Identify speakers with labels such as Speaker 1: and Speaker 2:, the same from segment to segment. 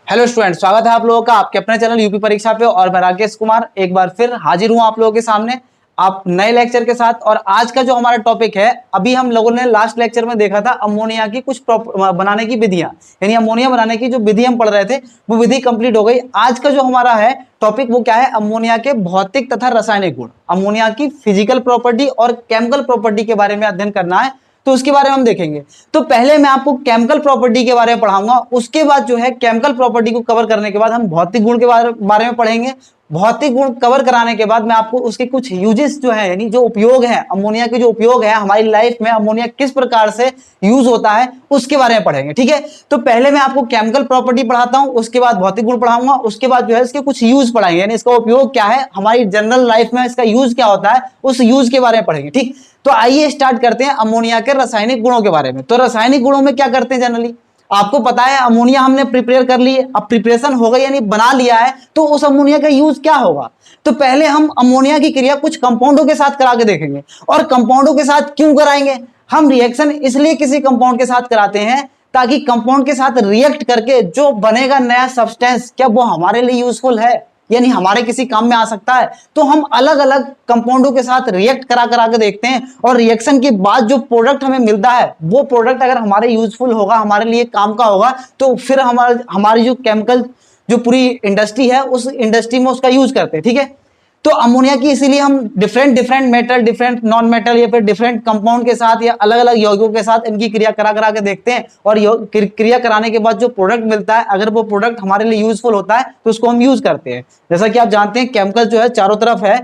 Speaker 1: Hello student, स्वागत है आप लोगों का आपके अपने चैनल यूपी परीक्षा पे। और मैं राकेश कुमार एक बार फिर हाजिर हूं आप लोगों के सामने आप नए लेक्चर के साथ। और आज का जो हमारा टॉपिक है, अभी हम लोगों ने लास्ट लेक्चर में देखा था अमोनिया की कुछ बनाने की विधियां, यानी अमोनिया बनाने की जो विधि हम पढ़ रहे थे वो विधि कंप्लीट हो गई। आज का जो हमारा है टॉपिक वो क्या है, अमोनिया के भौतिक तथा रासायनिक गुण, अमोनिया की फिजिकल प्रॉपर्टी और केमिकल प्रॉपर्टी के बारे में अध्ययन करना है, तो उसके बारे में हम देखेंगे। तो पहले मैं आपको केमिकल प्रॉपर्टी के बारे में पढ़ाऊंगा, उसके बाद जो है केमिकल प्रॉपर्टी को कवर करने के बाद हम भौतिक गुण के बारे में पढ़ेंगे। भौतिक गुण कवर कराने के बाद मैं आपको उसके कुछ यूजेस जो है, यानी जो उपयोग है अमोनिया के, जो उपयोग है हमारी लाइफ में, अमोनिया किस प्रकार से यूज होता है उसके बारे में पढ़ेंगे। ठीक है, तो पहले मैं आपको केमिकल प्रॉपर्टी पढ़ाता हूं, उसके बाद भौतिक गुण पढ़ाऊंगा, उसके बाद जो है इसके कुछ यूज पढ़ाएंगे, यानी इसका उपयोग क्या है हमारी जनरल लाइफ में, इसका यूज क्या होता है उस यूज के बारे में पढ़ेंगे। ठीक, तो आइए स्टार्ट करते हैं अमोनिया के रासायनिक गुणों के बारे में। तो रासायनिक गुणों में क्या करते हैं जनरली, आपको पता है अमोनिया हमने प्रिपेयर कर ली है, अब प्रिपरेशन हो गई यानी बना लिया है, तो उस अमोनिया का यूज क्या होगा। तो पहले हम अमोनिया की क्रिया कुछ कंपाउंडों के साथ करा के देखेंगे। और कंपाउंडों के साथ क्यों कराएंगे, हम रिएक्शन इसलिए किसी कंपाउंड के साथ कराते हैं ताकि कंपाउंड के साथ रिएक्ट करके जो बनेगा नया सब्सटेंस, क्या वो हमारे लिए यूजफुल है, यानी हमारे किसी काम में आ सकता है। तो हम अलग अलग कंपाउंडों के साथ रिएक्ट करा करा के देखते हैं, और रिएक्शन के बाद जो प्रोडक्ट हमें मिलता है वो प्रोडक्ट अगर हमारे यूजफुल होगा, हमारे लिए काम का होगा, तो फिर हमारी जो केमिकल जो पूरी इंडस्ट्री है उस इंडस्ट्री में उसका यूज करते हैं। ठीक है, तो अमोनिया की इसीलिए हम different metal, different non metal या फिर डिफरेंट कंपाउंड के साथ या अलग अलग यौगिकों के साथ इनकी क्रिया करा करा के देखते हैं। और क्रिया कराने के बाद जो प्रोडक्ट मिलता है, अगर वो प्रोडक्ट हमारे लिए यूजफुल होता है तो उसको हम यूज करते हैं। जैसा कि आप जानते हैं केमिकल जो है चारों तरफ है,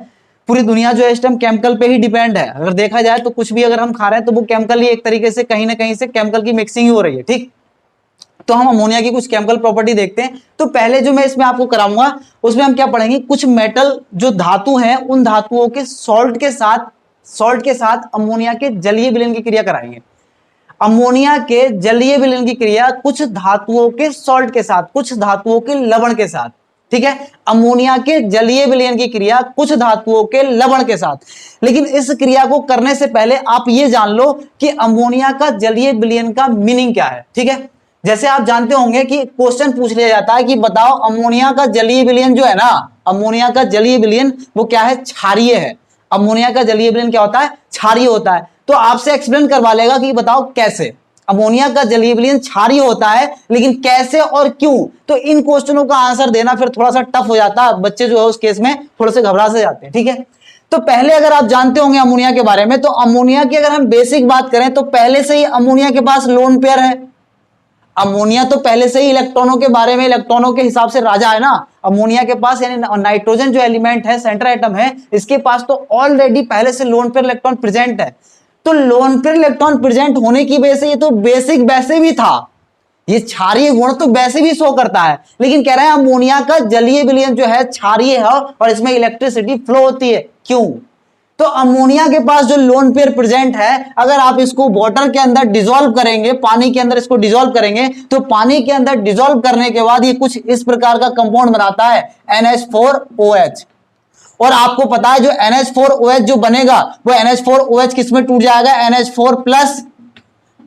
Speaker 1: पूरी दुनिया जो है इस टाइम केमिकल पे ही डिपेंड है। अगर देखा जाए तो कुछ भी अगर हम खा रहे हैं तो वो केमिकल ही एक तरीके से कहीं ना कहीं से केमिकल की मिक्सिंग ही हो रही है। ठीक, तो हम अमोनिया की कुछ केमिकल प्रॉपर्टी देखते हैं। तो पहले जो मैं इसमें आपको कराऊंगा उसमें हम क्या पढ़ेंगे, कुछ मेटल जो धातु हैं उन धातुओं के सॉल्ट के साथ अमोनिया के जलीय विलयन की क्रिया कराएंगे। अमोनिया के जलीय विलयन की क्रिया कुछ धातुओं के सॉल्ट के साथ, कुछ धातुओं के लवण के साथ। ठीक है, अमोनिया के जलीय विलयन की क्रिया कुछ धातुओं के लवण के साथ। लेकिन इस क्रिया को करने से पहले आप ये जान लो कि अमोनिया का जलीय विलयन का मीनिंग क्या है। ठीक है, जैसे आप जानते होंगे कि क्वेश्चन पूछ लिया जाता है कि बताओ अमोनिया का जलीय विलयन जो है ना, अमोनिया का जलीय विलयन वो क्या है, क्षारीय है। अमोनिया का जलीय विलयन क्या होता है, क्षारीय होता है। तो आपसे एक्सप्लेन करवा लेगा कि बताओ कैसे अमोनिया का जलीय विलयन क्षारीय होता है, लेकिन कैसे और क्यों। तो इन क्वेश्चनों का आंसर देना फिर थोड़ा सा टफ हो जाता है, बच्चे जो है उस केस में थोड़े से घबरा से जाते हैं। ठीक है, तो पहले अगर आप जानते होंगे अमोनिया के बारे में, तो अमोनिया की अगर हम बेसिक बात करें तो पहले से ही अमोनिया के पास लोन पेयर है। अमोनिया तो पहले से ही इलेक्ट्रॉनों के बारे में, इलेक्ट्रॉनों के हिसाब से राजा है ना। अमोनिया के पास यानी नाइट्रोजन जो एलिमेंट है, सेंटर एटम है, इसके पास तो ऑलरेडी पहले से लोन पेयर इलेक्ट्रॉन प्रेजेंट है। तो लोन पेयर इलेक्ट्रॉन प्रेजेंट होने की वजह से ये तो बेसिक वैसे भी था, ये क्षारीय गुण तो वैसे भी शो करता है। लेकिन कह रहे हैं अमोनिया का जलीय विलयन जो है क्षारीय है और इसमें इलेक्ट्रिसिटी फ्लो होती है। क्यों, तो अमोनिया के पास जो लोन पेयर प्रेजेंट है, अगर आप इसको वाटर के अंदर डिसॉल्व करेंगे, पानी के अंदर इसको डिसॉल्व करेंगे, तो पानी के अंदर डिसॉल्व करने के बाद ये कुछ इस प्रकार का कंपाउंड बनाता है NH4OH। और आपको पता है जो NH4OH जो बनेगा वो NH4OH किसमें टूट जाएगा, NH4+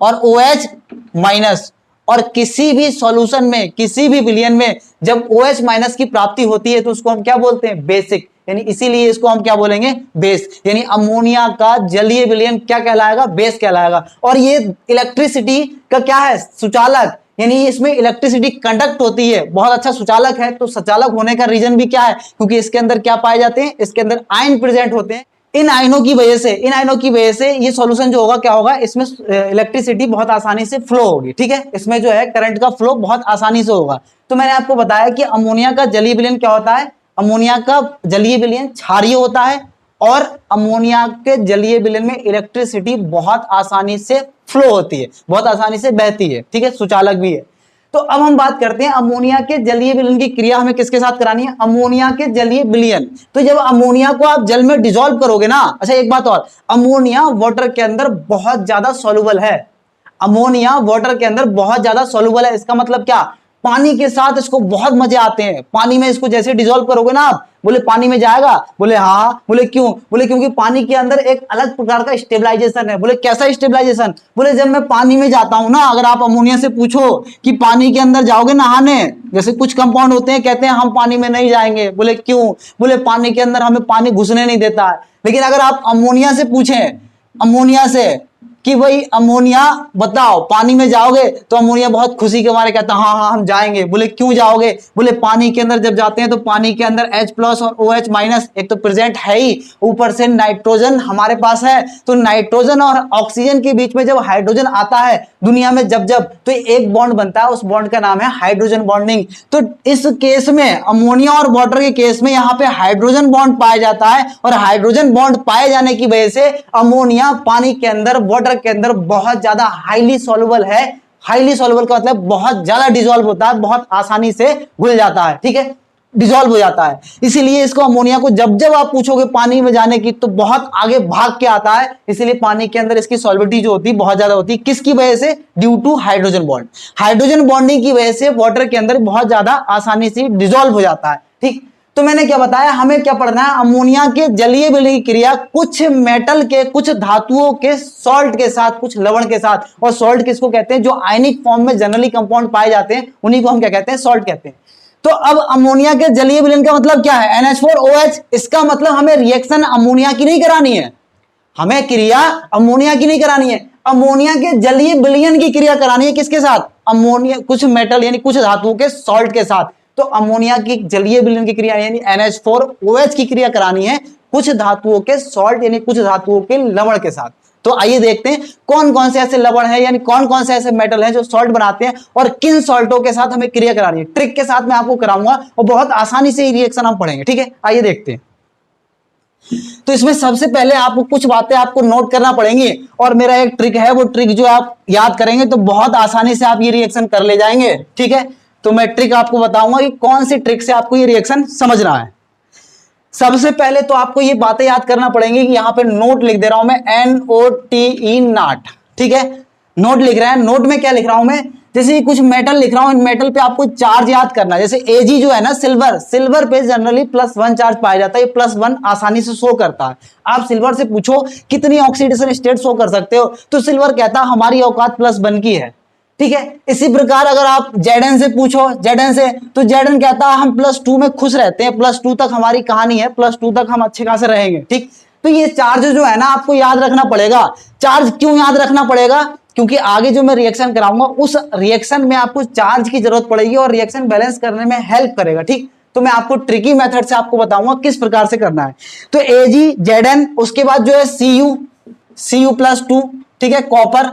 Speaker 1: और OH-। और किसी भी सॉल्यूशन में, किसी भी विलयन में जब OH- की प्राप्ति होती है तो उसको हम क्या बोलते हैं, बेसिक। यानी इसीलिए इसको हम क्या बोलेंगे, बेस। यानी अमोनिया का जलीय विलयन क्या कहलाएगा, बेस कहलाएगा। और ये इलेक्ट्रिसिटी का क्या है, सुचालक, यानी इसमें इलेक्ट्रिसिटी कंडक्ट होती है, बहुत अच्छा सुचालक है। तो सुचालक होने का रीजन भी क्या है, क्योंकि इसके अंदर क्या पाए जाते हैं, इसके अंदर आयन प्रेजेंट होते हैं। इन आयनों की वजह से ये सॉल्यूशन जो होगा क्या होगा, इसमें इलेक्ट्रिसिटी बहुत आसानी से फ्लो होगी। ठीक है, इसमें जो है करंट का फ्लो बहुत आसानी से होगा। तो मैंने आपको बताया कि अमोनिया का जलीय विलयन क्या होता है, अमोनिया का जलीय विलयन क्षारीय होता है और अमोनिया के जलीय विलयन में इलेक्ट्रिसिटी बहुत आसानी से फ्लो होती है, बहुत आसानी से बहती है। ठीक है, सुचालक भी है। तो अब हम बात करते हैं अमोनिया के जलीय विलयन की क्रिया हमें किसके साथ करानी है, अमोनिया के जलीय विलयन। तो जब अमोनिया को आप जल में डिसॉल्व करोगे ना, अच्छा एक बात और, अमोनिया वाटर के अंदर बहुत ज्यादा सॉल्युबल है। अमोनिया वाटर के अंदर बहुत ज्यादा सॉल्युबल है, इसका मतलब क्या, पानी के साथ इसको बहुत मजे आते हैं। पानी में इसको जैसे डिजोल्व करोगे ना आप, बोले पानी में जाएगा, बोले हाँ, बोले क्यों, बोले क्योंकि पानी के अंदर एक अलग प्रकार का स्टेबलाइजेशन है। बोले कैसा स्टेबलाइजेशन, बोले जब मैं पानी में जाता हूं ना, अगर आप अमोनिया से पूछो कि पानी के अंदर जाओगे नहाने, जैसे कुछ कंपाउंड होते हैं कहते हैं हम पानी में नहीं जाएंगे, बोले क्यों, बोले पानी के अंदर हमें पानी घुसने नहीं देता है। लेकिन अगर आप अमोनिया से पूछें, अमोनिया से कि भाई अमोनिया बताओ पानी में जाओगे, तो अमोनिया बहुत खुशी के मारे कहता है हाँ हाँ हम जाएंगे। बोले क्यों जाओगे, बोले पानी के अंदर जब जाते हैं तो पानी के अंदर H+ और OH- एक तो प्रेजेंट है ही, ऊपर से नाइट्रोजन हमारे पास है, तो नाइट्रोजन और ऑक्सीजन के बीच में जब हाइड्रोजन आता है दुनिया में जब जब, तो एक बॉन्ड बनता है, उस बॉन्ड का नाम है हाइड्रोजन बॉन्डिंग। तो इस केस में अमोनिया और वाटर के केस में यहाँ पे हाइड्रोजन बॉन्ड पाया जाता है, और हाइड्रोजन बॉन्ड पाए जाने की वजह से अमोनिया पानी के अंदर, वाटर के अंदर बहुत ज्यादा हाईली सॉल्युबल है। हाईली सॉल्युबल का मतलब बहुत ज्यादा डिसॉल्व होता है, बहुत आसानी से घुल जाता है, ठीक है, डिसॉल्व हो जाता है। इसीलिए इसको अमोनिया को जब जब आप पूछोगे पानी में जाने की तो बहुत आगे भाग के आता है। इसीलिए पानी के अंदर इसकी सॉल्युबिलिटी जो होती है बहुत ज्यादा होती है, किसकी वजह से, due to hydrogen bond. Hydrogen bonding की वजह से वाटर के अंदर बहुत ज्यादा आसानी से डिसॉल्व हो जाता है, ठीक। तो मैंने क्या बताया, हमें क्या पढ़ना है, अमोनिया के जलीय विलयन की क्रिया कुछ मेटल के, कुछ धातुओं के सॉल्ट के साथ, कुछ लवण के साथ। और सॉल्ट किसको कहते हैं, जो आयनिक फॉर्म में जनरली कंपाउंड पाए जाते हैं उन्हीं को हम क्या कहते हैं, सॉल्ट कहते हैं। तो अब अमोनिया के जलीय विलयन का मतलब क्या है, NH4OH। इसका मतलब हमें रिएक्शन अमोनिया की नहीं करानी है, हमें क्रिया अमोनिया की नहीं करानी है, अमोनिया के जलीय विलयन की क्रिया करानी है। किसके साथ, अमोनिया, कुछ मेटल यानी कुछ धातुओं के सॉल्ट के साथ। तो अमोनिया की जलीय विलयन की क्रिया यानी NH4OH की क्रिया करानी है कुछ धातुओं के सॉल्ट यानी कुछ धातुओं के लवण के साथ। तो आइए देखते हैं कौन कौन से ऐसे लवण हैं, यानी कौन कौन से ऐसे मेटल हैं जो सॉल्ट बनाते हैं, और किन सॉल्टों के साथ हमें क्रिया करानी है। ट्रिक के साथ मैं आपको कराऊंगा और बहुत आसानी से ये रिएक्शन हम पढ़ेंगे, ठीक है। आइए देखते हैं। तो इसमें सबसे पहले आपको कुछ बातें आपको नोट करना पड़ेंगी, और मेरा एक ट्रिक है, वो ट्रिक जो आप याद करेंगे तो बहुत आसानी से आप ये रिएक्शन कर ले जाएंगे, ठीक है। तो मैं ट्रिक आपको बताऊंगा कि कौन सी ट्रिक से आपको ये रिएक्शन समझना है। सबसे पहले तो आपको ये बातें याद करना पड़ेंगी कि यहां पे नोट लिख दे रहा हूं मैं, NOTE नॉट, ठीक है। नोट लिख रहे हैं, नोट में क्या लिख रहा हूं मैं, जैसे कुछ मेटल लिख रहा हूं, इन मेटल पे आपको चार्ज याद करना है। जैसे Ag जो है ना, सिल्वर, सिल्वर पे जनरली +1 चार्ज पाया जाता है, ये +1 आसानी से शो करता है। आप सिल्वर से पूछो कितनी ऑक्सीडेशन स्टेट शो कर सकते हो, तो सिल्वर कहता है हमारी औकात +1 की है, ठीक है। इसी प्रकार अगर आप Zn से पूछो, Zn से, तो Zn कहता है हम +2 में खुश रहते हैं, +2 तक हमारी कहानी है, +2 तक हम अच्छे खासे रहेंगे, ठीक। तो ये चार्ज जो है ना आपको याद रखना पड़ेगा। चार्ज क्यों याद रखना पड़ेगा, क्योंकि आगे जो मैं रिएक्शन कराऊंगा उस रिएक्शन में आपको चार्ज की जरूरत पड़ेगी और रिएक्शन बैलेंस करने में हेल्प करेगा, ठीक। तो मैं आपको ट्रिकी मेथड से आपको बताऊंगा किस प्रकार से करना है। तो Ag, Zn, उसके बाद जो है Cu+2, ठीक है, कॉपर।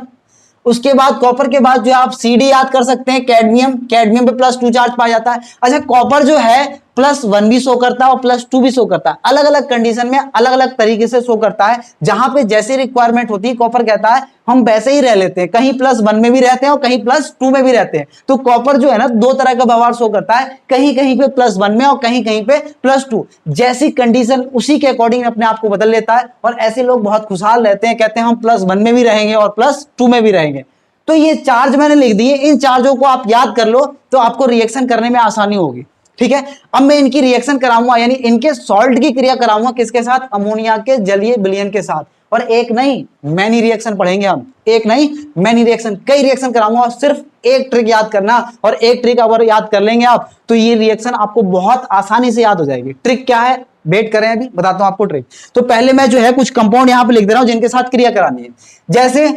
Speaker 1: उसके बाद कॉपर के बाद जो आप Cd याद कर सकते हैं, कैडमियम, कैडमियम पे +2 चार्ज पाया जाता है। अच्छा, कॉपर जो है +1 भी शो करता है और +2 भी शो करता है, अलग अलग कंडीशन में अलग अलग तरीके से शो करता है। जहां पे जैसी रिक्वायरमेंट होती है, कॉपर कहता है हम वैसे ही रह लेते हैं, कहीं +1 में भी रहते हैं और कहीं +2 में भी रहते हैं। तो कॉपर जो है ना दो तरह का व्यवहार शो करता है, कहीं कहीं पे +1 में और कहीं कहीं पे +2। जैसी कंडीशन उसी के अकॉर्डिंग अपने आप को बदल लेता है, और ऐसे लोग बहुत खुशहाल रहते हैं, कहते हैं हम +1 में भी रहेंगे और +2 में भी रहेंगे। तो ये चार्ज मैंने लिख दिए, इन चार्जों को आप याद कर लो तो आपको रिएक्शन करने में आसानी होगी, ठीक है। अब मैं इनकी रिएक्शन कराऊंगा, यानी इनके सॉल्ट की क्रिया कराऊंगा किसके साथ, अमोनिया के जलीय विलयन के साथ। और एक नहीं मैनी रिएक्शन पढ़ेंगे हम, एक नहीं मैनी रिएक्शन, कई रिएक्शन कराऊंगा। और सिर्फ एक ट्रिक याद करना, और एक ट्रिक अगर याद कर लेंगे आप तो ये रिएक्शन आपको बहुत आसानी से याद हो जाएगी। ट्रिक क्या है, वेट करें, अभी बताता हूं आपको ट्रिक। तो पहले मैं जो है कुछ कंपाउंड यहां पे लिख दे रहा हूं जिनके साथ क्रिया करानी है। जैसे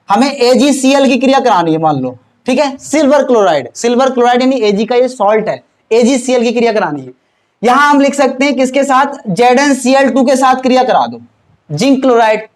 Speaker 1: हमें AgCl की क्रिया करानी है, मान लो, ठीक है, सिल्वर क्लोराइड, सिल्वर क्लोराइड यानी Ag का ये सॉल्ट है, AgCl की क्रिया करानी है। यहां हम लिख सकते हैं किसके साथ, ZnCl2 के साथ क्रिया करा दो। जिंक क्लोराइड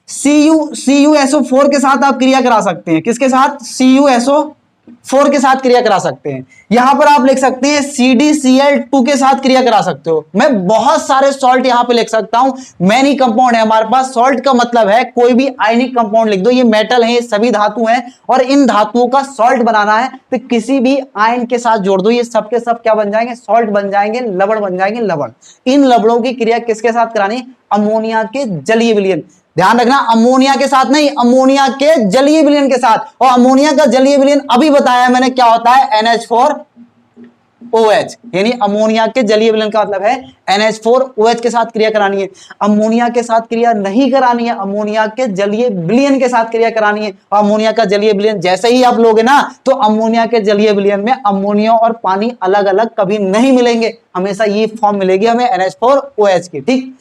Speaker 1: CuSO4 के साथ आप क्रिया करा सकते हैं, किसके साथ, CuSO4 के साथ क्रिया करा सकते हैं। यहां पर आप लिख सकते हैं CdCl2 के साथ क्रिया करा सकते हो। मैं बहुत सारे सॉल्ट यहां पे लिख सकता हूं, मैनी कंपाउंड है हमारे पास। सॉल्ट का मतलब है कोई भी आयनिक कंपाउंड लिख दो, ये मेटल है, ये सभी धातु हैं, और इन धातुओं का सॉल्ट बनाना है तो किसी भी आयन के साथ जोड़ दो, ये सब के सब क्या बन जाएंगे, सॉल्ट बन जाएंगे, लवण बन जाएंगे, लवण। इन लवणों की क्रिया किसके साथ करानी, अमोनिया के जलीय विलयन। ध्यान रखना, अमोनिया के साथ नहीं, अमोनिया के जलीय विलयन के साथ। और अमोनिया का जलीय विलयन अभी बताया मैंने क्या होता है, NH4OH, यानी अमोनिया के जलीय विलयन का मतलब है NH4OH के साथ क्रिया करानी है। अमोनिया के साथ क्रिया नहीं करानी है, अमोनिया के जलीय विलयन के साथ क्रिया करानी है। और अमोनिया का जलीय विलयन जैसे ही आप लोगे ना, तो अमोनिया के जलीय विलयन में अमोनिया और पानी अलग अलग कभी नहीं मिलेंगे, हमेशा ये फॉर्म मिलेगी हमें NH4OH की। ठीक,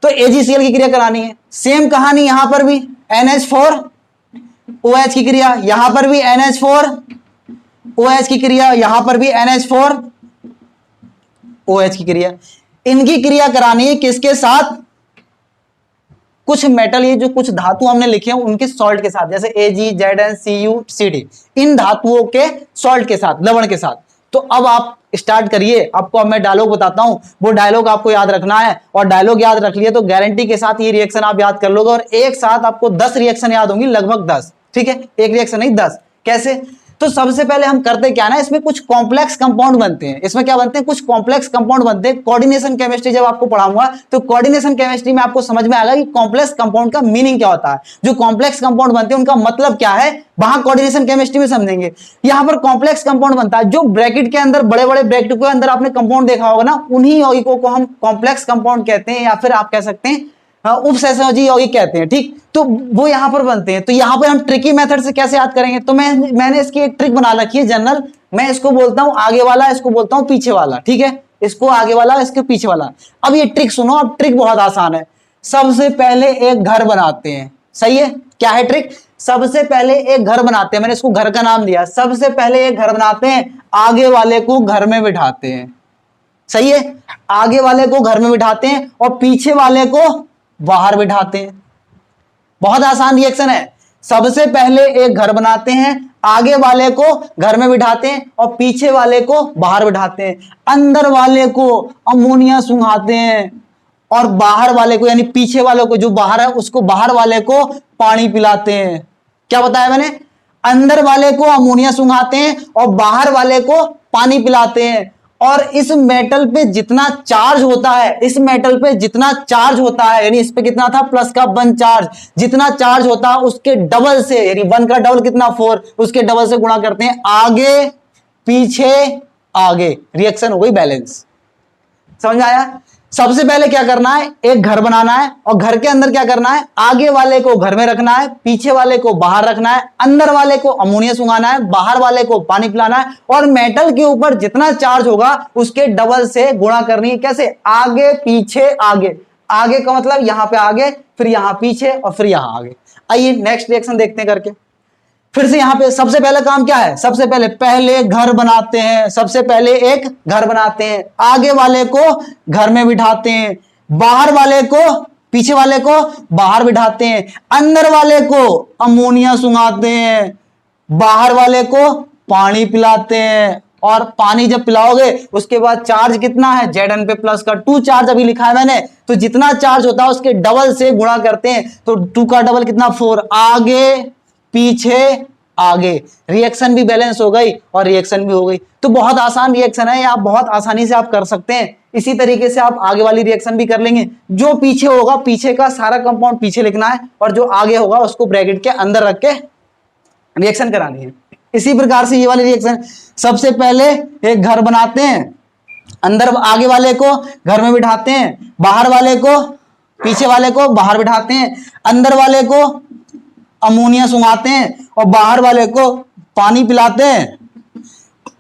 Speaker 1: तो AgCl की क्रिया करानी है। सेम कहानी यहां पर भी NH4OH की क्रिया, यहां पर भी NH4OH की क्रिया, यहां पर भी NH4OH की क्रिया। इनकी क्रिया करानी है किसके साथ, कुछ मेटल, ये जो कुछ धातु हमने लिखे हैं उनके सॉल्ट के साथ, जैसे AgZnCuCd, इन धातुओं के सॉल्ट के साथ, लवण के साथ। तो अब आप स्टार्ट करिए, आपको अब मैं डायलॉग बताता हूं, वो डायलॉग आपको याद रखना है। और डायलॉग याद रख लिए तो गारंटी के साथ ये रिएक्शन आप याद कर लोगे, और एक साथ आपको 10 रिएक्शन याद होंगी, लगभग 10। ठीक है, एक रिएक्शन नहीं 10। कैसे, तो सबसे पहले हम करते क्या ना, इसमें कुछ कॉम्प्लेक्स कंपाउंड बनते हैं। इसमें क्या बनते हैं, कुछ कॉम्प्लेक्स कंपाउंड बनते हैं। कोऑर्डिनेशन केमिस्ट्री जब आपको पढ़ाऊंगा तो कोऑर्डिनेशन केमिस्ट्री में आपको समझ में आएगा कि कॉम्प्लेक्स कंपाउंड का मीनिंग क्या होता है, जो कॉम्प्लेक्स कंपाउंड बनते हैं उनका मतलब क्या है, वहां कोऑर्डिनेशन केमिस्ट्री में समझेंगे। यहां पर कॉम्प्लेक्स कंपाउंड बनता है, जो ब्रैकेट के अंदर, बड़े बड़े ब्रैकेट के अंदर आपने कंपाउंड देखा होगा ना, उन्हीं यौगिकों को हम कॉम्प्लेक्स कंपाउंड कहते हैं, या फिर आप कह सकते हैं उपसहसंयोजी यौगिक कहते हैं। ठीक, तो वो यहां पर बनते हैं। तो यहां पर हम ट्रिकी मेथड से कैसे याद करेंगे, तो मैंने इसकी एक ट्रिक बना रखी है जनरल। मैं इसको बोलता हूं आगे वाला, इसको बोलता हूं पीछे वाला। ठीक है, इसको आगे वाला, इसके पीछे वाला। अब ये ट्रिक सुनो, अब ट्रिक बहुत आसान है। सबसे पहले एक घर बनाते हैं, सही है, क्या है ट्रिक, सबसे पहले एक घर बनाते हैं, मैंने इसको घर का नाम दिया। सबसे पहले एक घर बनाते हैं, आगे वाले को घर में बिठाते हैं, सही है, आगे वाले को घर में बिठाते हैं और पीछे वाले को बाहर बिठाते हैं। बहुत आसान रिएक्शन है। सबसे पहले एक घर बनाते हैं, आगे वाले को घर में बिठाते हैं और पीछे वाले को बाहर बिठाते हैं। अंदर वाले को अमोनिया सुंघाते हैं और बाहर वाले को, यानी पीछे वाले को जो बाहर है उसको, बाहर वाले को पानी पिलाते हैं। क्या बताया मैंने, अंदर वाले को अमोनिया सुंघाते हैं और बाहर वाले को पानी पिलाते हैं। और इस मेटल पे जितना चार्ज होता है, इस मेटल पे जितना चार्ज होता है, यानी इस पे कितना था, प्लस का 1 चार्ज, जितना चार्ज होता है उसके डबल से, यानी 1 का डबल कितना 4, उसके डबल से गुणा करते हैं, आगे पीछे आगे, रिएक्शन हो गई बैलेंस। समझ आया। सबसे पहले क्या करना है, एक घर बनाना है और घर के अंदर क्या करना है, आगे वाले को घर में रखना है, पीछे वाले को बाहर रखना है, अंदर वाले को अमोनिया सुंघाना है, बाहर वाले को पानी पिलाना है। और मेटल के ऊपर जितना चार्ज होगा उसके डबल से गुणा करनी है। कैसे, आगे पीछे आगे, आगे का मतलब यहां पे आगे, फिर यहां पीछे और फिर यहां आगे। आइए नेक्स्ट रिएक्शन देखते हैं करके। फिर से यहां पे सबसे पहला काम क्या है, सबसे पहले घर बनाते हैं। सबसे पहले एक घर बनाते हैं, आगे वाले को घर में बिठाते हैं, बाहर वाले को, पीछे वाले को बाहर बिठाते हैं, अंदर वाले को अमोनिया सुंघाते हैं, बाहर वाले को पानी पिलाते हैं। और पानी जब पिलाओगे उसके बाद चार्ज कितना है, Zn पे प्लस का 2 चार्ज अभी लिखा है मैंने, तो जितना चार्ज होता है उसके डबल से गुणा करते हैं। तो 2 का डबल कितना 4, आगे पीछे आगे, रिएक्शन भी बैलेंस हो गई और रिएक्शन भी हो गई। तो बहुत आसान रिएक्शन है, आप बहुत आसानी से आप कर सकते हैं। इसी तरीके से आप आगे वाली रिएक्शन भी कर लेंगे। जो पीछे होगा, पीछे का सारा कंपाउंड पीछे लिखना है और जो आगे होगा उसको ब्रैकेट के अंदर रख के रिएक्शन करानी है। इसी प्रकार से ये वाली रिएक्शन, सबसे पहले एक घर बनाते हैं, अंदर आगे वाले को घर में बिठाते हैं, बाहर वाले को, पीछे वाले को बाहर बिठाते हैं, अंदर वाले को अमोनिया सुंघाते हैं और बाहर वाले को पानी पिलाते हैं।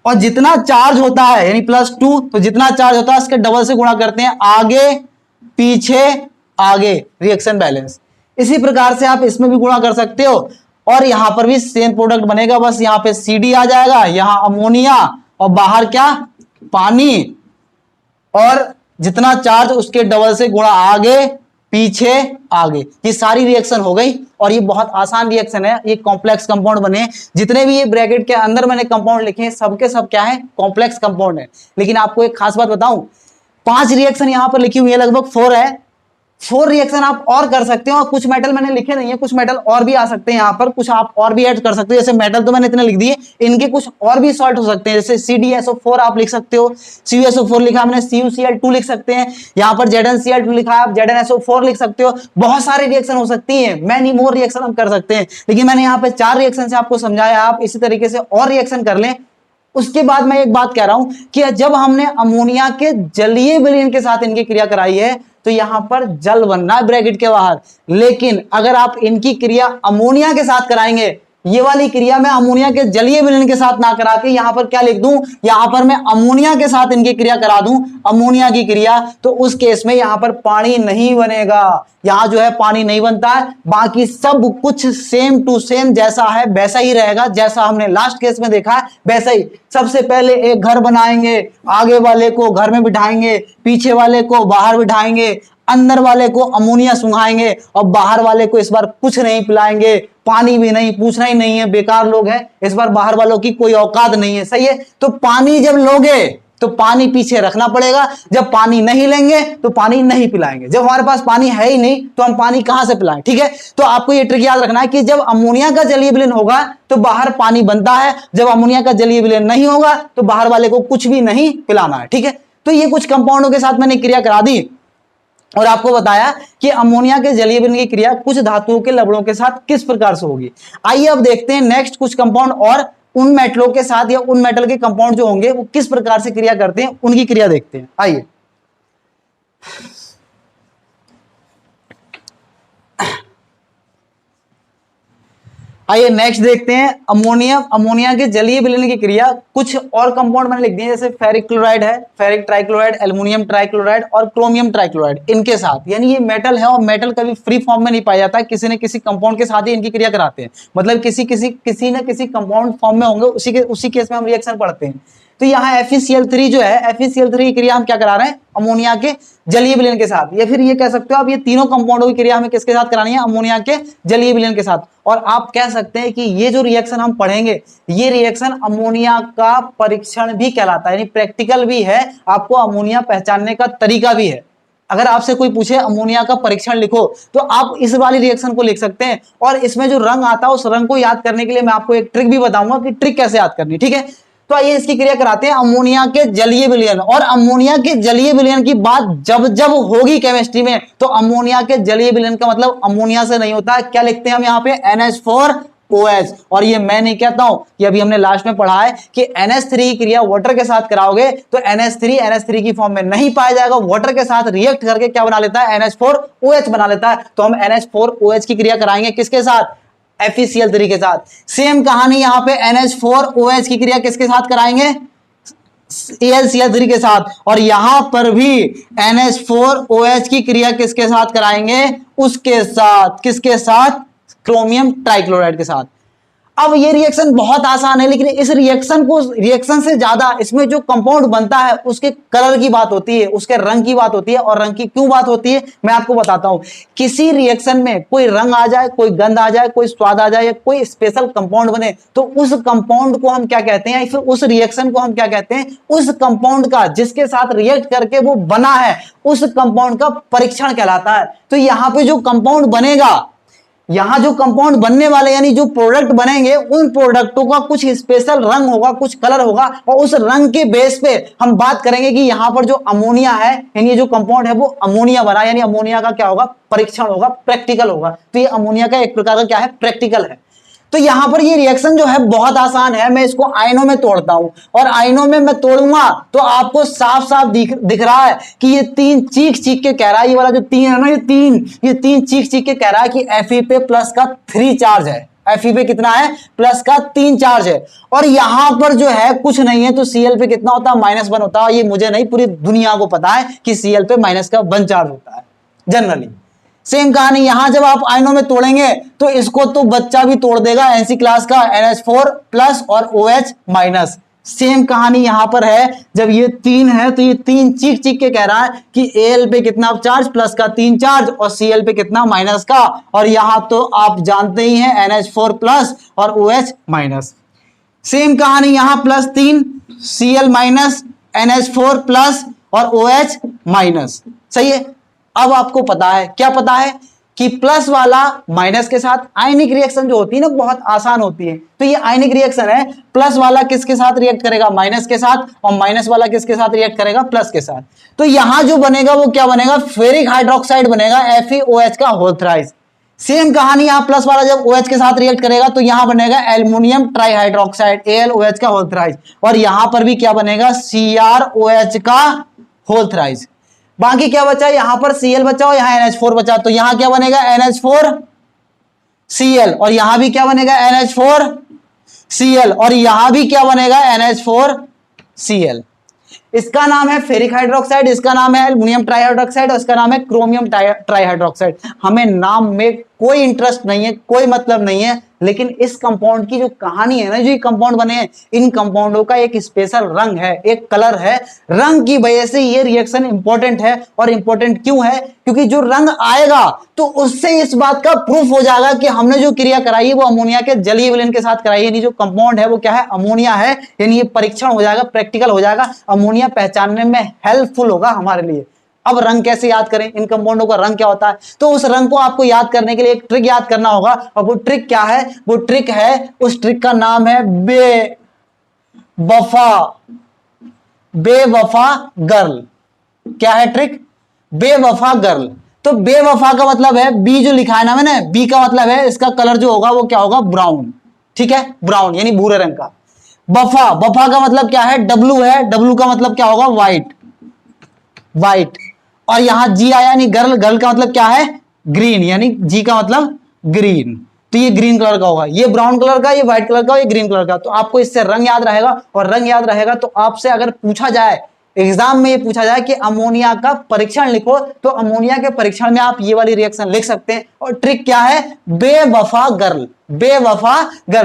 Speaker 1: और जितना चार्ज होता है, यानी +2, तो जितना चार्ज होता है उसके डबल से गुणा करते हैं, आगे पीछे आगे, रिएक्शन बैलेंस। इसी प्रकार से आप इसमें भी गुणा कर सकते हो और यहां पर भी सेम प्रोडक्ट बनेगा, बस यहां पे CD आ जाएगा, यहां अमोनिया और बाहर क्या, पानी, और जितना चार्ज उसके डबल से गुणा, आगे पीछे आगे। ये सारी रिएक्शन हो गई और ये बहुत आसान रिएक्शन है। ये कॉम्प्लेक्स कंपाउंड बने, जितने भी ये ब्रैकेट के अंदर मैंने कंपाउंड लिखे हैं सबके सब क्या है, कॉम्प्लेक्स कंपाउंड है। लेकिन आपको एक खास बात बताऊं, 5 रिएक्शन यहां पर लिखी हुई है, लगभग 4 है, 4 रिएक्शन आप और कर सकते हो, और कुछ मेटल मैंने लिखे नहीं है, कुछ मेटल और भी आ सकते हैं यहाँ पर, कुछ आप और भी ऐड कर सकते हो। जैसे मेटल तो मैंने इतने लिख दिए, इनके कुछ और भी सॉल्ट हो सकते हैं, जैसे CdSO4 आप लिख सकते हो, CuSO4 लिखा मैंने, CuCl2 लिख सकते हैं, यहाँ पर ZnCl2 लिखा है, आप ZnSO4 लिख सकते हो। बहुत सारे रिएक्शन हो सकती है, मैनी मोर रिएक्शन हम कर सकते हैं, लेकिन मैंने यहाँ पे 4 रिएक्शन से आपको समझाया, आप इसी तरीके से और रिएक्शन कर लें। उसके बाद मैं एक बात कह रहा हूं कि जब हमने अमोनिया के जलीय विलयन के साथ इनकी क्रिया कराई है तो यहां पर जल बनना है ब्रैकेट के बाहर, लेकिन अगर आप इनकी क्रिया अमोनिया के साथ कराएंगे, ये वाली क्रिया मैं अमोनिया के जलीय विलयन के साथ ना करा के यहां पर क्या लिख दूं, यहां पर मैं अमोनिया के साथ इनकी क्रिया करा दूं, अमोनिया की क्रिया, तो उस केस में यहां पर पानी नहीं बनेगा, यहां जो है पानी नहीं बनता है, बाकी सब कुछ सेम टू सेम जैसा है वैसा ही रहेगा, जैसा हमने लास्ट केस में देखा है वैसा ही। सबसे पहले एक घर बनाएंगे, आगे वाले को घर में बिठाएंगे, पीछे वाले को बाहर बिठाएंगे, अंदर वाले को अमोनिया सुंघाएंगे और बाहर वाले को इस बार कुछ नहीं पिलाएंगे, पानी भी नहीं, पूछना ही नहीं है, बेकार लोग हैं इस बार, बाहर वालों की कोई औकात नहीं है, सही है। तो पानी जब लोगे तो पानी पीछे रखना पड़ेगा, जब पानी नहीं लेंगे तो पानी नहीं पिलाएंगे, जब हमारे पास पानी है ही नहीं तो हम पानी कहां से पिलाएं, ठीक है। तो आपको ये ट्रिक याद रखना है कि जब अमोनिया का जलीय विलयन होगा तो बाहर पानी बनता है, जब अमोनिया का जलीय विलयन नहीं होगा तो बाहर वाले को कुछ भी नहीं पिलाना है, ठीक है। तो ये कुछ कंपाउंडों के साथ मैंने क्रिया करा दी और आपको बताया कि अमोनिया के जलीय विलयन की क्रिया कुछ धातुओं के लवणों के साथ किस प्रकार से होगी। आइए अब देखते हैं नेक्स्ट कुछ कंपाउंड और उन मेटलों के साथ या उन मेटल के कंपाउंड जो होंगे वो किस प्रकार से क्रिया करते हैं, उनकी क्रिया देखते हैं। आइए आइए नेक्स्ट देखते हैं अमोनिया के जलीय विलयन की क्रिया। कुछ और कंपाउंड मैंने लिख दिए, जैसे फेरिक क्लोराइड है, फेरिक ट्राइक्लोराइड, एल्युमिनियम ट्राइक्लोराइड और क्रोमियम ट्राइक्लोराइड, इनके साथ, यानी ये मेटल है और मेटल कभी फ्री फॉर्म में नहीं पाया जाता, किसी न किसी कंपाउंड के साथ ही इनकी क्रिया कराते हैं, मतलब किसी न किसी कंपाउंड फॉर्म में होंगे, उसी केस में हम रिएक्शन पढ़ते हैं। तो यहाँ FeCl3 जो है, FeCl3 की क्रिया हम क्या करा रहे हैं, अमोनिया के जलीय विलयन के साथ, या फिर ये कह सकते हो आप ये तीनों कंपाउंडों की क्रिया हमें किसके साथ करानी है, अमोनिया के जलीय विलयन के साथ। और आप कह सकते हैं कि ये जो रिएक्शन हम पढ़ेंगे ये रिएक्शन अमोनिया का परीक्षण भी कहलाता है, यानी प्रैक्टिकल भी है, आपको अमोनिया पहचानने का तरीका भी है। अगर आपसे कोई पूछे अमोनिया का परीक्षण लिखो तो आप इस वाली रिएक्शन को लिख सकते हैं, और इसमें जो रंग आता है उस रंग को याद करने के लिए मैं आपको एक ट्रिक भी बताऊंगा कि ट्रिक कैसे याद करनी, ठीक है। तो आइए इसकी क्रिया कराते हैं, अमोनिया के जलीय विलयन। और अमोनिया के जलीय विलयन की बात जब जब होगी केमिस्ट्री में तो अमोनिया के जलीय विलयन का मतलब अमोनिया से नहीं होता है, क्या लिखते हैं हम यहाँ पे, NH4OH। और ये मैं नहीं कहता हूं, कि अभी हमने लास्ट में पढ़ा है कि NH3 की क्रिया वाटर के साथ कराओगे तो NH3 की फॉर्म में नहीं पाया जाएगा, वाटर के साथ रिएक्ट करके क्या बना लेता है, NH4OH बना लेता है। तो हम NH4OH की क्रिया कराएंगे किसके साथ, FeCl3 के साथ। सेम कहानी यहां पे NH4OH की क्रिया किसके साथ कराएंगे, AlCl3 के साथ। और यहां पर भी NH4OH की क्रिया किसके साथ कराएंगे, उसके साथ, किसके साथ, क्रोमियम ट्राइक्लोराइड के साथ। अब ये रिएक्शन बहुत आसान है, लेकिन इस रिएक्शन से ज्यादा इसमें जो कंपाउंड बनता है उसके कलर की बात होती है, उसके रंग की बात होती है। और रंग की क्यों बात होती है मैं आपको बताता हूं। किसी रिएक्शन में कोई रंग आ जाए, कोई गंध आ जाए, कोई स्वाद आ जाए, या कोई स्पेशल कंपाउंड बने तो उस कंपाउंड को हम क्या कहते हैं, या फिर उस रिएक्शन को हम क्या कहते हैं, उस कंपाउंड का जिसके साथ रिएक्ट करके वो बना है उस कंपाउंड का परीक्षण कहलाता है। तो यहां पर जो कंपाउंड बनेगा, यहां जो कंपाउंड बनने वाले यानी जो प्रोडक्ट बनेंगे उन प्रोडक्टों का कुछ स्पेशल रंग होगा, कुछ कलर होगा, और उस रंग के बेस पे हम बात करेंगे कि यहां पर जो अमोनिया है यानी ये जो कंपाउंड है वो अमोनिया बना, यानी अमोनिया का क्या होगा, परीक्षण होगा, प्रैक्टिकल होगा। तो ये अमोनिया का एक प्रकार का क्या है, प्रैक्टिकल है। तो यहां पर ये रिएक्शन जो है बहुत आसान है, मैं इसको आयनों में तोड़ता हूं, और आयनों में मैं तोड़ूंगा तो आपको साफ साफ दिख रहा है कि ये तीन चीख के कह रहा है, ये वाला जो तीन है ना, ये तीन चीख के कह रहा है कि Fe पे प्लस का 3 चार्ज है, Fe पे कितना है, प्लस का 3 चार्ज है। और यहां पर जो है कुछ नहीं है, तो Cl पे कितना होता है, -1 होता है। ये मुझे नहीं, पूरी दुनिया को पता है कि Cl पे -1 चार्ज होता है जनरली। सेम कहानी यहां जब आप आयनों में तोड़ेंगे तो इसको तो बच्चा भी तोड़ देगा NC क्लास का, NH4 प्लस और OH माइनस। सेम कहानी यहां पर है, जब ये 3 है तो ये 3 चीख के कह रहा है कि Al पे कितना चार्ज, प्लस का 3 चार्ज, और Cl पे कितना, माइनस का। और यहां तो आप जानते ही हैं NH4 प्लस और OH माइनस। सेम कहानी यहां +3 Cl माइनस, NH4 प्लस और OH माइनस, सही है। अब आपको पता है, क्या पता है कि प्लस वाला माइनस के साथ, आयनिक रिएक्शन जो होती है ना बहुत आसान होती है, तो ये आयनिक रिएक्शन है, प्लस वाला किसके साथ रिएक्ट करेगा, माइनस के साथ, और माइनस वाला किसके साथ रिएक्ट करेगा, प्लस के साथ। तो यहां जो बनेगा वो क्या बनेगा, फेरिक हाइड्रोक्साइड बनेगा, FeOH का होल थ्राइस। सेम कहानी यहां प्लस वाला जब OH के साथ रिएक्ट करेगा तो यहां बनेगा एल्युमिनियम ट्राईहाइड्रोक्साइड, AlOH का होल थ्राइस, और यहां पर भी क्या बनेगा, CrOH का होल थ्राइस। बाकी क्या बचा, यहां पर Cl बचा और यहां NH4 बचा, तो यहां क्या बनेगा, NH4Cl, और यहां भी क्या बनेगा, NH4Cl, और यहां भी क्या बनेगा, NH4Cl। इसका नाम है फेरिक हाइड्रोक्साइड, इसका नाम है एल्युमिनियम ट्राईहाइड्रोक्साइड, और इसका नाम है क्रोमियम ट्राईहाइड्रोक्साइड। हमें नाम में कोई इंटरेस्ट नहीं है, कोई मतलब नहीं है, लेकिन इस कंपाउंड की जो कहानी है ना, जो ये कंपाउंड बने हैं, इन कंपाउंडों का एक स्पेशल रंग है, एक कलर है, रंग की वजह से ये रिएक्शन इंपॉर्टेंट है। और इंपॉर्टेंट क्यों है, क्योंकि जो रंग आएगा तो उससे इस बात का प्रूफ हो जाएगा कि हमने जो क्रिया कराई है वो अमोनिया के जलीय विलयन के साथ कराई है, यानी जो कंपाउंड है वो क्या है, अमोनिया है, यानी ये परीक्षण हो जाएगा, प्रैक्टिकल हो जाएगा, अमोनिया पहचानने में हेल्पफुल होगा हमारे लिए। अब रंग कैसे याद करें, इन कंपाउंडों का रंग क्या होता है, तो उस रंग को आपको याद करने के लिए एक ट्रिक याद करना होगा, और वो ट्रिक क्या है, वो ट्रिक है, उस ट्रिक का नाम है बेवफा गर्ल। क्या है ट्रिक, बेवफा गर्ल। तो बेवफा का मतलब है, बी जो लिखा है ना मैंने, बी का मतलब है इसका कलर जो होगा वो क्या होगा, ब्राउन, ठीक है, ब्राउन यानी भूरे रंग का। बफा का मतलब क्या है, डब्लू है, डब्लू का मतलब क्या होगा, व्हाइट, और यहां जी आया यानी गर्ल का मतलब क्या है, ग्रीन, यानी जी का मतलब ग्रीन, तो ये ग्रीन कलर का होगा, ये ब्राउन कलर का, ये व्हाइट कलर का, ये ग्रीन कलर का। तो आपको इससे रंग याद रहेगा, और रंग याद रहेगा तो आपसे अगर पूछा जाए एग्जाम में, ये पूछा जाए कि अमोनिया का परीक्षण लिखो, तो अमोनिया के परीक्षण में आप ये वाली रिएक्शन लिख सकते हैं। और ट्रिक क्या है, बेवफा गर्ल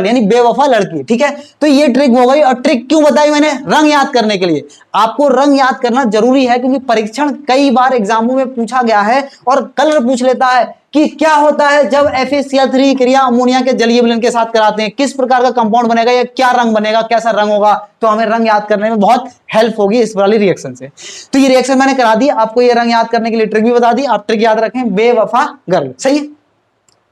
Speaker 1: यानी बेवफा लड़की, ठीक है। तो ये ट्रिक हो गई। और ट्रिक क्यों बताई मैंने, रंग याद करने के लिए। आपको रंग याद करना जरूरी है, क्योंकि परीक्षण कई बार एग्जामों में पूछा गया है, और कलर पूछ लेता है कि क्या होता है जब FeCl3 क्रिया अमोनिया के जलीय विलयन के साथ कराते हैं, किस प्रकार का कंपाउंड बनेगा, या क्या रंग बनेगा, कैसा रंग होगा। तो हमें रंग याद करने में बहुत हेल्प होगी इस वाली रिएक्शन से। तो ये रिएक्शन मैंने करा दी, आपको ये रंग याद करने के लिए ट्रिक भी बता दी, आप ट्रिक याद रखें, बेवफा गर्ल, सही है।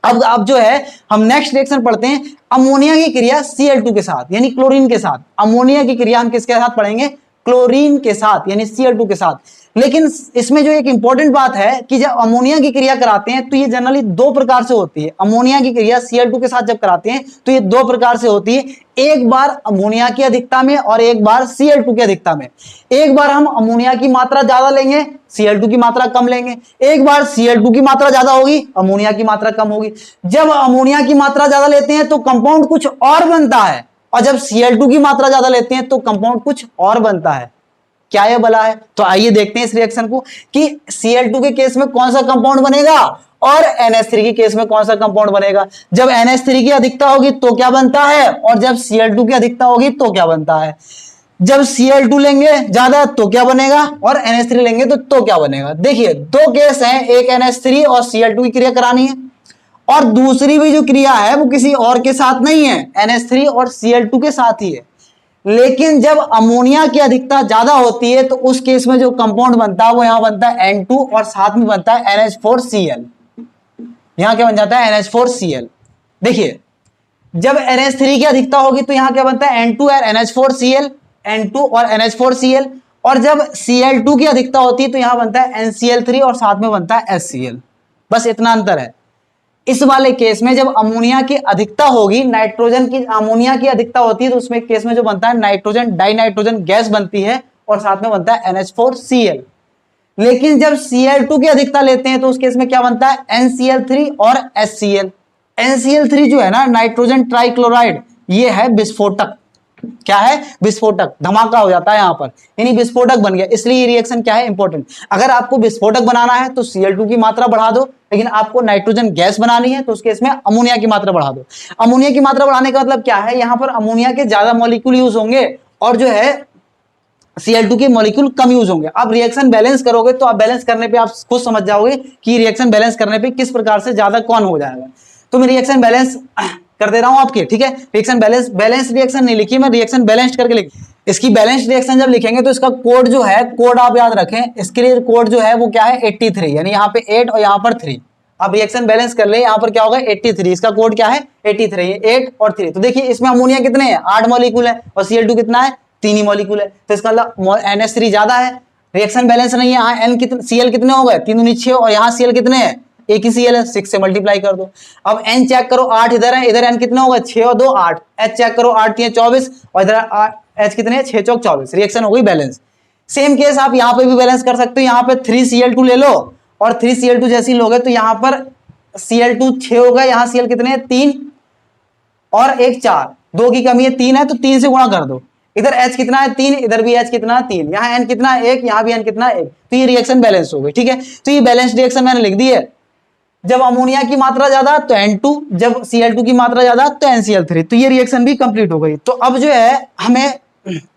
Speaker 1: अब जो है हम नेक्स्ट रिएक्शन पढ़ते हैं, अमोनिया की क्रिया Cl2 के साथ यानी क्लोरीन के साथ। अमोनिया की क्रिया हम किसके साथ पढ़ेंगे, क्लोरीन के साथ यानी Cl2 के साथ। लेकिन इसमें जो एक इंपॉर्टेंट बात है कि जब अमोनिया की क्रिया कराते हैं तो ये जनरली दो प्रकार से होती है। अमोनिया की क्रिया Cl2 के साथ जब कराते हैं तो ये दो प्रकार से होती है, एक बार अमोनिया की अधिकता में और एक बार Cl2 की अधिकता में। एक बार हम अमोनिया की मात्रा ज्यादा लेंगे, Cl2 की मात्रा कम लेंगे, एक बार Cl2 की मात्रा ज्यादा होगी, अमोनिया की मात्रा कम होगी। जब अमोनिया की मात्रा ज्यादा लेते हैं तो कंपाउंड कुछ और बनता है, और जब Cl2 की मात्रा ज्यादा लेते हैं तो कंपाउंड कुछ और बनता है। क्या यह भला है? तो आइए देखते हैं इस रिएक्शन को कि Cl2 के केस में कौन सा कंपाउंड बनेगा और NH3 के केस में कौन सा कंपाउंड बनेगा। जब NH3 की अधिकता होगी तो क्या बनता है, और जब Cl2 की अधिकता होगी तो क्या बनता है। जब Cl2 लेंगे ज्यादा तो क्या बनेगा, और NH3 लेंगे तो क्या बनेगा। देखिए दो केस हैं, एक NH3 और Cl2 की क्रिया करानी है, और दूसरी भी जो क्रिया है वो किसी और के साथ नहीं है, NH3 और Cl2 के साथ ही है। लेकिन जब अमोनिया की अधिकता ज्यादा होती है तो उस केस में जो कंपाउंड बनता है वो यहां बनता है N2 और साथ में बनता है NH4Cl। यहां क्या बन जाता है, NH4Cl। देखिए जब NH3 की अधिकता होगी तो यहां क्या बनता है, N2 और NH4Cl, N2 और NH4Cl। और जब Cl2 की अधिकता होती है तो यहां बनता है NCl3 और साथ में बनता है HCl। बस इतना अंतर है। इस वाले केस में जब अमोनिया की अधिकता होगी, नाइट्रोजन की अमोनिया की अधिकता होती है तो उसमें केस में जो बनता है नाइट्रोजन डाइनाइट्रोजन गैस बनती है और साथ में बनता है NH4Cl। लेकिन जब Cl2 की अधिकता लेते हैं तो उस केस में क्या बनता है, NCl3 और HCl। NCl3 जो है ना, नाइट्रोजन ट्राइक्लोराइड, ये है विस्फोटक। क्या है, विस्फोटक, धमाका हो जाता है यहां पर, यानी विस्फोटक बन गया। इसलिए ये रिएक्शन क्या है, इंपॉर्टेंट। अगर आपको विस्फोटक बनाना है तो Cl2 की मात्रा बढ़ा दो, लेकिन आपको नाइट्रोजन गैस बनानी है तो उस केस में अमोनिया की मात्रा बढ़ा दो। अमोनिया की मात्रा बढ़ाने का मतलब क्या है, यहां पर अमोनिया के ज्यादा मॉलिक्यूल यूज होंगे और जो है Cl2 के मॉलिक्यूल कम यूज होंगे। आप रिएक्शन बैलेंस करोगे तो आप बैलेंस करने पे आप खुद समझ जाओगे कि रिएक्शन बैलेंस करने पे किस प्रकार से ज्यादा कौन हो जाएगा। तो मैं रिएक्शन बैलेंस कर दे रहा हूं आपके, ठीक है। रिएक्शन बैलेंस रिएक्शन नहीं लिखी, मैं रिएक्शन बैलेंस्ड करके लिखी। इसकी बैलेंस रिएक्शन जब लिखेंगे तो इसका कोड जो है, कोड आप याद रखें, इसके लिए कोड जो है वो क्या है 83, यानी यहाँ पे 8 और यहाँ पर 3। अब रिएक्शन बैलेंस कर ले, यहाँ पर क्या होगा 83, इसका कोड क्या है 83, 8 और 3। तो देखिए इसमें अमोनिया कितने हैं 8 मॉलिक्यूल है और Cl2 कितना है 3 ही मॉलिक्यूल है, तो इसका मतलब NH3 ज्यादा है, रिएक्शन बैलेंस नहीं है। यहाँ N कितने, Cl कितने हो गए 3 6 और यहाँ Cl कितने हैं, एक ही Cl है, 6 से मल्टीप्लाई कर दो। अब N चेक करो 8 इधर है, इधर N कितने हो गए 6 और 2 8, H चेक करो 8 3 24 और इधर H कितने हैं 6 चौक 24, रिएक्शन हो गई बैलेंस। सेम केस आप यहाँ पे भी बैलेंस कर सकते हो, यहाँ पे 3Cl2 ले लो और 3Cl2 जैसी लोगे तो यहाँ पर Cl2 6 होगा, यहाँ Cl कितने हैं 3 और 1 4, 2 की कमी है 3 है तो 3 से गुणा कर दो। इधर H कितना है 3, इधर भी H कितना है 3, यहाँ N कितना है 1, यहाँ भी N कितना है 1, तो ये रिएक्शन बैलेंस हो गई। ठीक है, तो ये बैलेंस रिएक्शन मैंने लिख दी है। जब अमोनिया की मात्रा ज्यादा तो N2, जब Cl2 की मात्रा ज्यादा तो NCl3, तो ये रिएक्शन भी कंप्लीट हो गई। तो अब जो है हमें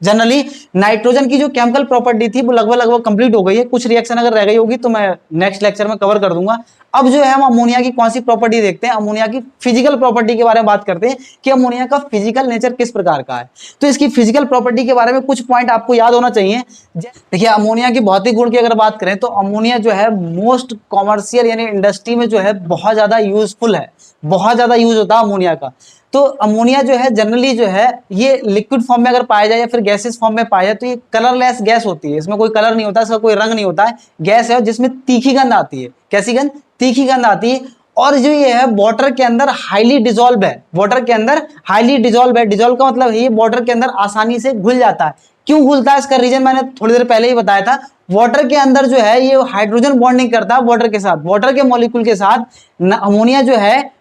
Speaker 1: जनरली नाइट्रोजन की जो केमिकल प्रॉपर्टी थी वो लगभग कंप्लीट हो गई है। कुछ रिएक्शन अगर रह गई होगी तो मैं नेक्स्ट लेक्चर में कवर कर दूंगा। अब जो है हम अमोनिया की कौन सी प्रॉपर्टी देखते हैं, अमोनिया की फिजिकल प्रॉपर्टी के बारे में बात करते हैं कि अमोनिया का फिजिकल नेचर किस प्रकार का है। तो इसकी फिजिकल प्रॉपर्टी के बारे में कुछ पॉइंट आपको याद होना चाहिए। देखिए अमोनिया की भौतिक गुण की अगर बात करें तो अमोनिया जो है मोस्ट कॉमर्शियल यानी इंडस्ट्री में जो है बहुत ज्यादा यूजफुल है, बहुत ज्यादा यूज होता है अमोनिया का। तो अमोनिया जो है जनरली जो है ये लिक्विड फॉर्म में अगर पाया जाए या फिर गैसेस फॉर्म में पाया जाए तो ये कलरलेस गैस होती है, इसमें कोई कलर नहीं होता, इसका कोई रंग नहीं होता है, गैस है जिसमें तीखी गंध आती है। कैसी गंध, तीखी गंध आती है। और जो ये है वाटर के अंदर हाईली डिजोल्व है, वाटर के अंदर हाईली डिजोल्व है। डिजोल्व का मतलब है ये वाटर के अंदर आसानी से घुल जाता है। क्यों घुलता है इसका रीजन मैंने थोड़ी देर पहले ही बताया था। वाटर के अंदर जो है ये हाइड्रोजन बॉन्डिंग करता है वाटर के साथ, वाटर के मॉलिक्यूल के साथ अमोनिया जो है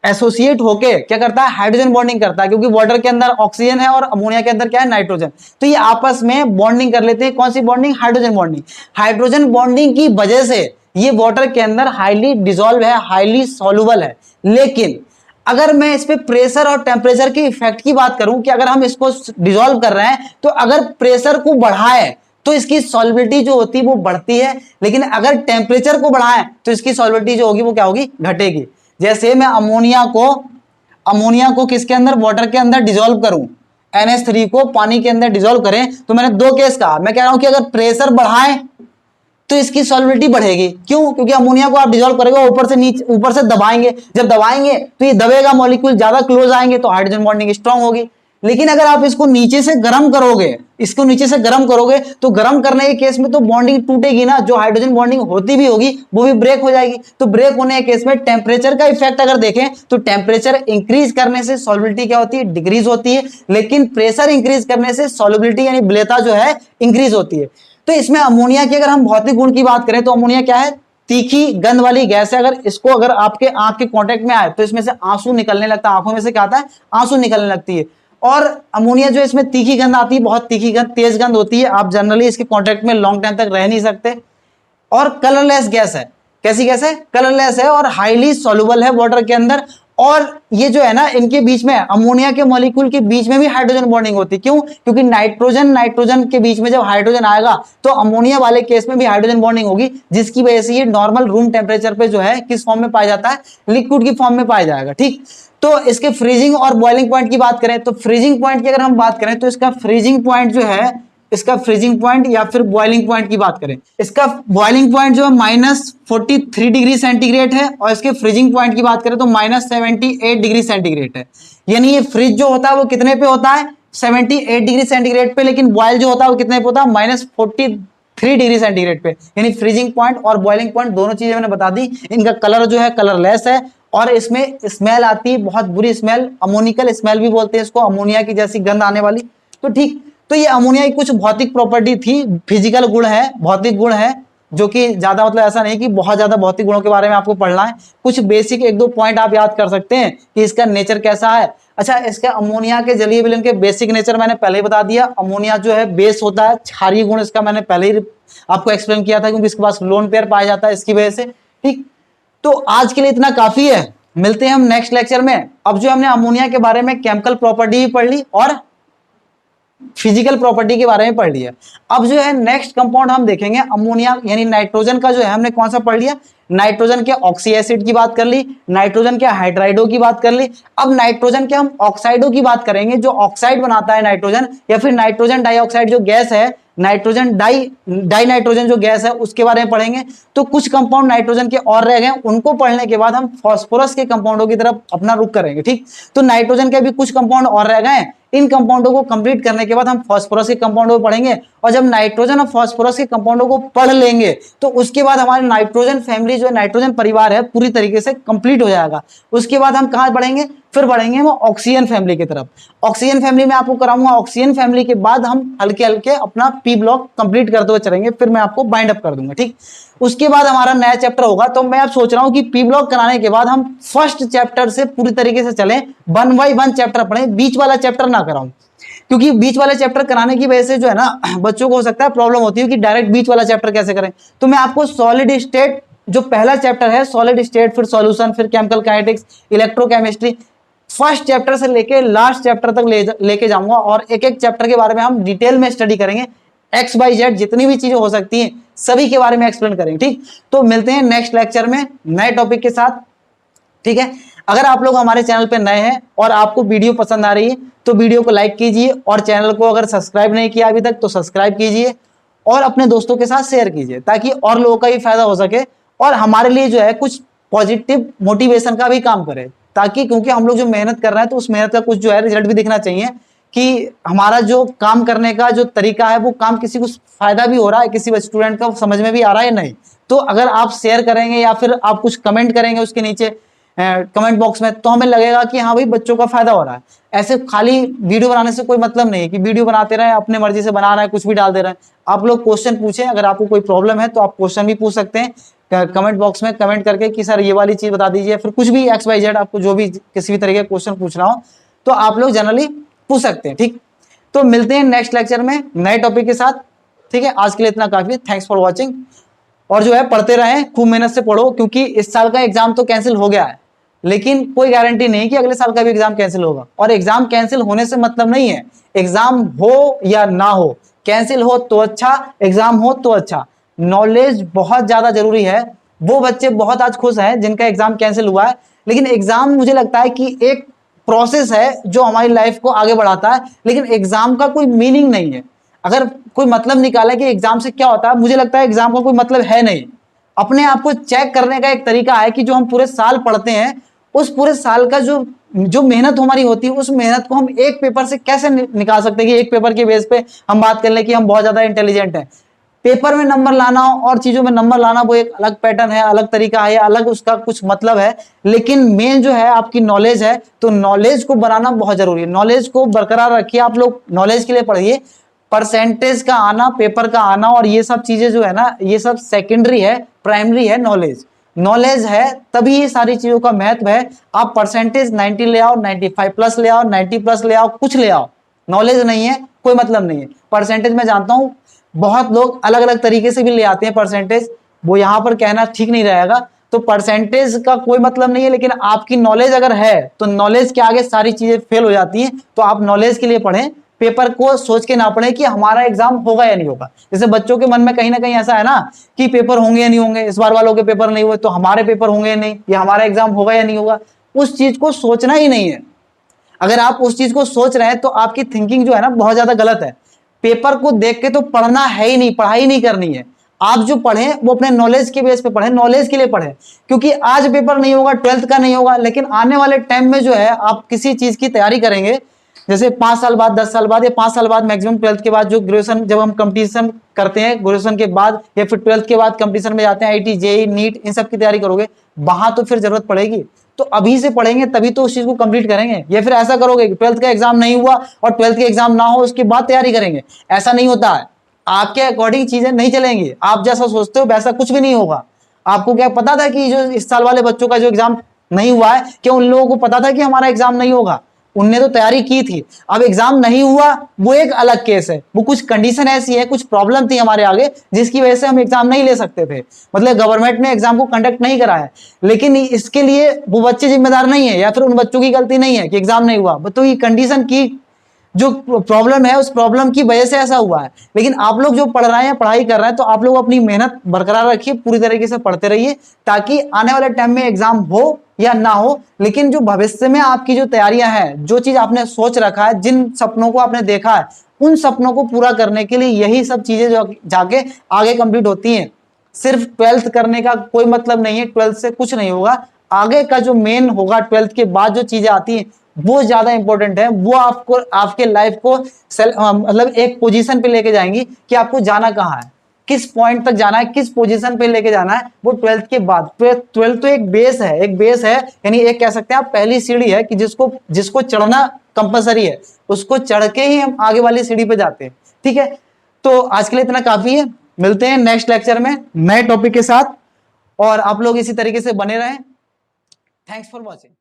Speaker 1: एसोसिएट होके क्या करता है, हाइड्रोजन बॉन्डिंग करता है, क्योंकि वाटर के अंदर ऑक्सीजन है और अमोनिया के अंदर क्या है, नाइट्रोजन। तो ये आपस में बॉन्डिंग कर लेते हैं। कौन सी bonding, hydrogen bonding. Hydrogen bonding की वजह से ये वाटर के अंदर हाईली डिसॉल्व है, हाईली सॉल्युबल है। लेकिन अगर मैं इस पे प्रेशर और टेम्परेचर के इफेक्ट की बात करूं कि अगर हम इसको डिसॉल्व कर रहे हैं तो अगर प्रेशर को बढ़ाए तो इसकी सॉल्युबिलिटी जो होती है वो बढ़ती है, लेकिन अगर टेम्परेचर को बढ़ाएं तो इसकी सॉल्युबिलिटी जो होगी वो क्या होगी, घटेगी। जैसे मैं अमोनिया को किसके अंदर, वाटर के अंदर डिसॉल्व करूं, NH3 को पानी के अंदर डिसॉल्व करें, तो मैंने दो केस कहा। मैं कह रहा हूं कि अगर प्रेशर बढ़ाएं तो इसकी सॉल्युबिलिटी बढ़ेगी। क्यों, क्योंकि अमोनिया को आप डिसॉल्व करेंगे ऊपर से नीचे, ऊपर से दबाएंगे, जब दबाएंगे तो ये दबेगा, मॉलिक्यूल ज्यादा क्लोज आएंगे तो हाइड्रोजन बॉन्डिंग स्ट्रांग होगी। लेकिन अगर आप इसको नीचे से गर्म करोगे, इसको नीचे से गर्म करोगे तो गर्म करने के केस में तो बॉन्डिंग टूटेगी ना, जो हाइड्रोजन बॉन्डिंग होती भी होगी वो भी ब्रेक हो जाएगी। तो ब्रेक होने के केस में टेम्परेचर का इफेक्ट अगर देखें तो टेम्परेचर इंक्रीज करने से सॉल्युबिलिटी क्या होती है, डिक्रीज होती है, लेकिन प्रेशर इंक्रीज करने से सॉल्युबिलिटी यानी विलेयता जो है इंक्रीज होती है। तो इसमें अमोनिया की अगर हम भौतिक गुण की बात करें तो अमोनिया क्या है, तीखी गंध वाली गैस है। अगर इसको अगर आपके आंख के कांटेक्ट में आए तो इसमें से आंसू निकलने लगता है, आंखों में से क्या आता है, आंसू निकलने लगती है। और अमोनिया जो इसमें तीखी गंध आती है, बहुत तीखी गंध, तेज गंध होती है, आप जनरली इसके कांटेक्ट में लॉन्ग टाइम तक रह नहीं सकते। और कलरलेस गैस है। कैसी गैस है, कलरलेस है और हाईली सॉल्युबल है वाटर के अंदर। और ये जो है ना, इनके बीच में अमोनिया के मॉलिक्यूल के बीच में भी हाइड्रोजन बॉन्डिंग होती है। क्यों, क्योंकि नाइट्रोजन के बीच में जब हाइड्रोजन आएगा तो अमोनिया वाले केस में भी हाइड्रोजन बॉन्डिंग होगी, जिसकी वजह से ये नॉर्मल रूम टेम्परेचर पे जो है किस फॉर्म में पाया जाता है, लिक्विड की फॉर्म में पाया जाएगा। ठीक, तो इसके फ्रीजिंग और बॉइलिंग पॉइंट की बात करें तो फ्रीजिंग पॉइंट की अगर हम बात करें तो इसका फ्रीजिंग पॉइंट जो है, इसका फ्रीजिंग पॉइंट या फिर बॉइलिंग पॉइंट की बात करें, इसका बॉइलिंग पॉइंट जो है -43 डिग्री सेंटीग्रेड है और इसके फ्रीजिंग पॉइंट की बात करें तो -78 डिग्री सेंटीग्रेड है। यानी ये फ्रिज जो होता है वो कितने पे होता है, 78 डिग्री सेंटीग्रेड पे, लेकिन बॉयल जो होता है वो कितने पे होता है, -43 डिग्री सेंटीग्रेड पे। यानी फ्रीजिंग पॉइंट और बॉइलिंग पॉइंट दोनों चीजें मैंने बता दी। इनका कलर जो है कलरलेस है और इसमें स्मेल आती है, बहुत बुरी स्मेल, अमोनिकल स्मेल भी बोलते हैं इसको, अमोनिया की जैसी गंध आने वाली। तो ठीक, तो ये अमोनिया की कुछ भौतिक प्रॉपर्टी थी, फिजिकल गुण है, भौतिक गुण है, जो कि ज्यादा मतलब ऐसा नहीं कि बहुत ज्यादा भौतिक गुणों के बारे में आपको पढ़ना है। कुछ बेसिक एक दो पॉइंट आप याद कर सकते हैं कि इसका नेचर कैसा है। अच्छा, इसके अमोनिया के जलीय विलयन के बेसिक नेचर मैंने पहले ही बता दिया। अमोनिया जो है बेस होता है, क्षारीय गुण इसका मैंने पहले ही आपको एक्सप्लेन किया था, क्योंकि इसके पास लोन पेयर पाया जाता है इसकी वजह से। ठीक, तो आज के लिए इतना काफी है, मिलते हैं हम नेक्स्ट लेक्चर में। अब जो हमने अमोनिया के बारे में केमिकल प्रॉपर्टी भी पढ़ ली और फिजिकल प्रॉपर्टी के बारे में पढ़ लिया। अब जो है नेक्स्ट कंपाउंड हम देखेंगे अमोनिया, यानी नाइट्रोजन का जो है हमने कौन सा पढ़ लिया, नाइट्रोजन के ऑक्सी एसिड की बात कर ली, नाइट्रोजन के हाइड्राइडो की बात कर ली। अब नाइट्रोजन के हम ऑक्साइडो की बात करेंगे, जो ऑक्साइड बनाता है नाइट्रोजन, या फिर नाइट्रोजन डाइऑक्साइड जो गैस है, नाइट्रोजन डाई नाइट्रोजन जो गैस है उसके बारे में पढ़ेंगे। तो कुछ कंपाउंड नाइट्रोजन के और रह गए, उनको पढ़ने के बाद हम फास्फोरस के कंपाउंडों की तरफ अपना रुख करेंगे। ठीक, तो नाइट्रोजन के भी कुछ कंपाउंड और रह गए, इन कंपाउंडों को कंप्लीट करने के बाद हम फास्फोरस के कंपाउंडों को पढ़ेंगे। और जब नाइट्रोजन और फास्फोरस के कंपाउंडों को पढ़ लेंगे तो उसके बाद हमारे नाइट्रोजन फैमिली जो नाइट्रोजन परिवार है पूरी तरीके से कंप्लीट हो जाएगा। उसके बाद हम कहां बढ़ेंगे, फिर बढ़ेंगे हम ऑक्सीजन फैमिली की तरफ। ऑक्सीजन फैमिली में आपको कराऊंगा, ऑक्सीजन फैमिली के बाद हम हल्के हल्के अपना पी ब्लॉक कंप्लीट करते हुए चलेंगे, फिर मैं आपको बाइंड अप कर दूंगा। ठीक, उसके बाद हमारा नया चैप्टर होगा। तो मैं अब सोच रहा हूं कि पी ब्लॉक कराने के बाद हम फर्स्ट चैप्टर से पूरी तरीके से चलें, 1 बाय 1 चैप्टर पढ़ें, बीच वाला चैप्टर ना कराऊं, क्योंकि बीच वाले चैप्टर कराने की वजह से जो है ना बच्चों को हो सकता है प्रॉब्लम होती है कि डायरेक्ट बीच वाला चैप्टर कैसे करें। तो मैं आपको सॉलिड स्टेट जो पहला चैप्टर है, सॉलिड स्टेट, फिर सॉल्यूशन, फिर chemical kinetics, electrochemistry, first chapter से लेके लास्ट चैप्टर तक लेके जाऊंगा और एक एक चैप्टर के बारे में हम डिटेल में स्टडी करेंगे। एक्स वाई जेड जितनी भी चीजें हो सकती हैं सभी के बारे में एक्सप्लेन करेंगे। ठीक, तो मिलते हैं नेक्स्ट लेक्चर में नए टॉपिक के साथ। ठीक है, अगर आप लोग हमारे चैनल पे नए हैं और आपको वीडियो पसंद आ रही है तो वीडियो को लाइक कीजिए, और चैनल को अगर सब्सक्राइब नहीं किया अभी तक तो सब्सक्राइब कीजिए और अपने दोस्तों के साथ शेयर कीजिए, ताकि और लोगों का भी फायदा हो सके और हमारे लिए जो है कुछ पॉजिटिव मोटिवेशन का भी काम करे, ताकि क्योंकि हम लोग जो मेहनत कर रहे हैं तो उस मेहनत का कुछ जो है रिजल्ट भी दिखना चाहिए, कि हमारा जो काम करने का जो तरीका है वो काम किसी को फायदा भी हो रहा है, किसी स्टूडेंट का समझ में भी आ रहा है नहीं। तो अगर आप शेयर करेंगे या फिर आप कुछ कमेंट करेंगे उसके नीचे कमेंट बॉक्स में, तो हमें लगेगा कि हाँ भाई बच्चों का फायदा हो रहा है। ऐसे खाली वीडियो बनाने से कोई मतलब नहीं है कि वीडियो बनाते रहे अपने मर्जी से बना रहे हैं, कुछ भी डाल दे रहे हैं। आप लोग क्वेश्चन पूछें, अगर आपको कोई प्रॉब्लम है तो आप क्वेश्चन भी पूछ सकते हैं कमेंट बॉक्स में कमेंट करके कि सर ये वाली चीज बता दीजिए, फिर कुछ भी एक्स वाई जेड आपको जो भी किसी भी तरीके का क्वेश्चन पूछना हो तो आप लोग जनरली पूछ सकते हैं। ठीक, तो मिलते हैं नेक्स्ट लेक्चर में नए टॉपिक के साथ। ठीक है, आज के लिए इतना काफी, थैंक्स फॉर वॉचिंग। और जो है पढ़ते रहें, खूब मेहनत से पढ़ो, क्योंकि इस साल का एग्जाम तो कैंसिल हो गया है, लेकिन कोई गारंटी नहीं कि अगले साल का भी एग्जाम कैंसिल होगा। और एग्जाम कैंसिल होने से मतलब नहीं है एग्जाम हो या ना हो, कैंसिल हो तो अच्छा, एग्जाम हो तो अच्छा। नॉलेज बहुत ज्यादा जरूरी है। वो बच्चे बहुत आज खुश हैं जिनका एग्जाम कैंसिल हुआ है, लेकिन एग्जाम मुझे लगता है कि एक प्रोसेस है जो हमारी लाइफ को आगे बढ़ाता है, लेकिन एग्जाम का कोई मीनिंग नहीं है। अगर कोई मतलब निकाले कि एग्जाम से क्या होता है, मुझे लगता है एग्जाम का कोई मतलब है नहीं। अपने आप को चेक करने का एक तरीका है कि जो हम पूरे साल पढ़ते हैं उस पूरे साल का जो मेहनत हमारी होती है, उस मेहनत को हम एक पेपर से कैसे निकाल सकते हैं कि एक पेपर के बेस पे हम बात कर लें कि हम बहुत ज्यादा इंटेलिजेंट हैं। पेपर में नंबर लाना और चीजों में नंबर लाना वो एक अलग पैटर्न है, अलग तरीका है, अलग उसका कुछ मतलब है, लेकिन मेन जो है आपकी नॉलेज है। तो नॉलेज को बनाना बहुत जरूरी है, नॉलेज को बरकरार रखिए। आप लोग नॉलेज के लिए पढ़िए, परसेंटेज का आना, पेपर का आना और ये सब चीजें जो है ना ये सब सेकेंडरी है, प्राइमरी है नॉलेज। नॉलेज है तभी ये सारी चीजों का महत्व है। आप परसेंटेज 90 ले आओ, 95 प्लस ले आओ, 90 प्लस ले आओ, कुछ ले आओ, नॉलेज नहीं है कोई मतलब नहीं है। परसेंटेज में जानता हूं बहुत लोग अलग अलग तरीके से भी ले आते हैं परसेंटेज, वो यहां पर कहना ठीक नहीं रहेगा। तो परसेंटेज का कोई मतलब नहीं है, लेकिन आपकी नॉलेज अगर है तो नॉलेज के आगे सारी चीजें फेल हो जाती हैं। तो आप नॉलेज के लिए पढ़ें, पेपर को सोच के ना पढ़ें कि हमारा एग्जाम होगा या नहीं होगा। जैसे बच्चों के मन में कहीं ना कहीं ऐसा है ना कि पेपर होंगे या नहीं होंगे, इस बार वालों के पेपर नहीं हुए तो हमारे पेपर होंगे या नहीं, या हमारा एग्जाम होगा या नहीं होगा। उस चीज को सोचना ही नहीं है। अगर आप उस चीज को सोच रहे हैं तो आपकी थिंकिंग जो है ना बहुत ज्यादा गलत है। पेपर को देख के तो पढ़ना है ही नहीं, पढ़ाई नहीं करनी है। आप जो पढ़ें वो अपने नॉलेज के बेस पे पढ़ें, नॉलेज के लिए पढ़ें, क्योंकि आज पेपर नहीं होगा, 12th का नहीं होगा, लेकिन आने वाले टाइम में जो है आप किसी चीज की तैयारी करेंगे, जैसे 5 साल बाद, 10 साल बाद या 5 साल बाद मैक्सिमम 12th के बाद जो ग्रेजुएशन जब हम कंपटीशन करते हैं, ग्रेजुएशन के बाद या फिर 12th के बाद कंपटीशन में जाते हैं, आईटी जेई नीट इन सब की तैयारी करोगे, वहां तो फिर जरूरत पड़ेगी। तो अभी से पढ़ेंगे तभी तो उस चीज को कंप्लीट करेंगे। या फिर ऐसा करोगे कि 12th का एग्जाम नहीं हुआ और 12th के एग्जाम ना हो उसके बाद तैयारी करेंगे, ऐसा नहीं होता है। आपके अकॉर्डिंग चीजें नहीं चलेंगी, आप जैसा सोचते हो वैसा कुछ भी नहीं होगा। आपको क्या पता था कि जो इस साल वाले बच्चों का जो एग्जाम नहीं हुआ है, क्या उन लोगों को पता था कि हमारा एग्जाम नहीं होगा? उनने तो तैयारी की थी। अब एग्जाम नहीं हुआ वो एक अलग केस है, वो कुछ कंडीशन ऐसी है, कुछ प्रॉब्लम थी हमारे आगे जिसकी वजह से हम एग्जाम नहीं ले सकते थे, मतलब गवर्नमेंट ने एग्जाम को कंडक्ट नहीं कराया। लेकिन इसके लिए वो बच्चे जिम्मेदार नहीं है या फिर उन बच्चों की गलती नहीं है कि एग्जाम नहीं हुआ, तो ये कंडीशन की जो प्रॉब्लम है उस प्रॉब्लम की वजह से ऐसा हुआ है। लेकिन आप लोग जो पढ़ रहे हैं, पढ़ाई कर रहे हैं, तो आप लोग अपनी मेहनत बरकरार रखिए, पूरी तरीके से पढ़ते रहिए, ताकि आने वाले टाइम में एग्जाम हो या ना हो, लेकिन जो भविष्य में आपकी जो तैयारियां हैं, जो चीज आपने सोच रखा है, जिन सपनों को आपने देखा है, उन सपनों को पूरा करने के लिए यही सब चीजें जो जाके आगे कंप्लीट होती हैं। सिर्फ 12th करने का कोई मतलब नहीं है, 12th से कुछ नहीं होगा, आगे का जो मेन होगा 12th के बाद जो चीजें आती हैं वो ज्यादा इंपॉर्टेंट है। वो आपको आपके लाइफ को मतलब एक पोजीशन पे लेके जाएंगी कि आपको जाना कहाँ है, किस पॉइंट तक जाना है, किस पोजीशन पे लेके जाना है, वो 12th के बाद। 12th तो एक बेस है, एक बेस है, यानी एक कह सकते हैं आप पहली सीढ़ी है कि जिसको चढ़ना कंपलसरी है, उसको चढ़ के ही हम आगे वाली सीढ़ी पे जाते हैं। ठीक है, तो आज के लिए इतना काफी है, मिलते हैं नेक्स्ट लेक्चर में नए टॉपिक के साथ, और आप लोग इसी तरीके से बने रहें। Thanks for watching.